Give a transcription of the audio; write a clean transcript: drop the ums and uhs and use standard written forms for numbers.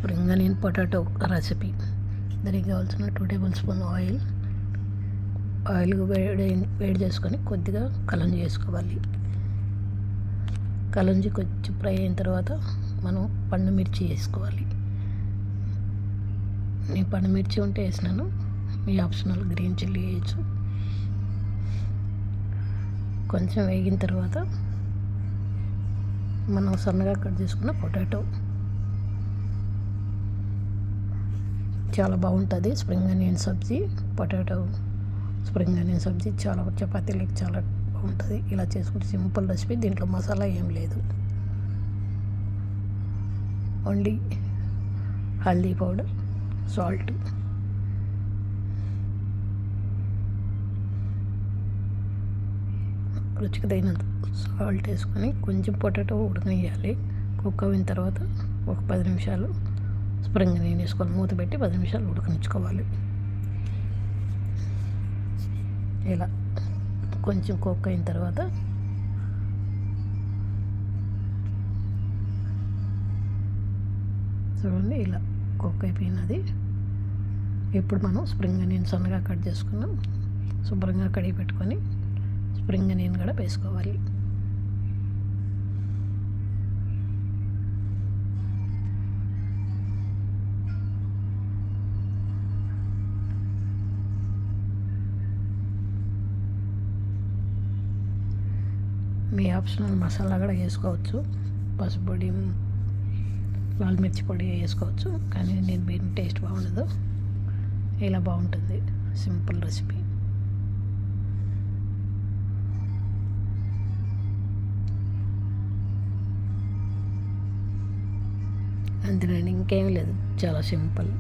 Spring onion potato recipe. దానికి కావాల్సిన 2 table spoon oil వేడి చేసుకొని కొద్దిగా కలంజి వేసుకోవాలి. కలంజి కొంచెం ఫ్రై అయిన తర్వాత మనం పండు మిర్చి వేసుకోవాలి. నేను పండు మిర్చి ఉంటే వేసినాను, మీ ఆప్షనల్ గ్రీన్ చిల్లీ వేయచ్చు. కొంచెం వేగిన తర్వాత మనం సన్నగా కట్ చేసుకున్న పొటాటో, చాలా బాగుంటుంది స్ప్రింగ్ ఆనియన్ సబ్జీ. పొటాటో స్ప్రింగ్ ఆనియన్ సబ్జీ చాలా చపాతీలకి చాలా బాగుంటుంది. ఇలా చేసుకుంటే సింపుల్ రెసిపీ. దీంట్లో మసాలా ఏం లేదు, ఓన్లీ హల్దీ పౌడర్, సాల్ట్, రుచికి తగినంత సాల్ట్ వేసుకొని కొంచెం పొటాటో ఉడకనియాలి. కుక్ అయిన తర్వాత ఒక 10 నిమిషాలు స్ప్రింగ్ ఆనియన్ వేసుకొని మూత పెట్టి 10 నిమిషాలు ఉడకనిచ్చుకోవాలి. ఇలా కొంచెం కుక్ అయిన తర్వాత చూడండి, ఇలా కుక్ అయిపోయినది. ఇప్పుడు మనం స్ప్రింగ్ ఆనియన్ సన్నగా కట్ చేసుకున్నాం. శుభ్రంగా కడిగి పెట్టుకొని స్ప్రింగ్ ఆనియన్ కూడా వేసుకోవాలి. మీ ఆప్షనల్ మసాలా కూడా వేసుకోవచ్చు. పసుపు పొడి, లాల్ మిర్చి పొడి వేసుకోవచ్చు, కానీ నేను దీని టేస్ట్ బాగుండదు. ఇలా బాగుంటుంది సింపుల్ రెసిపీ. అంతేనండి, ఇంకేం లేదు, చాలా సింపుల్.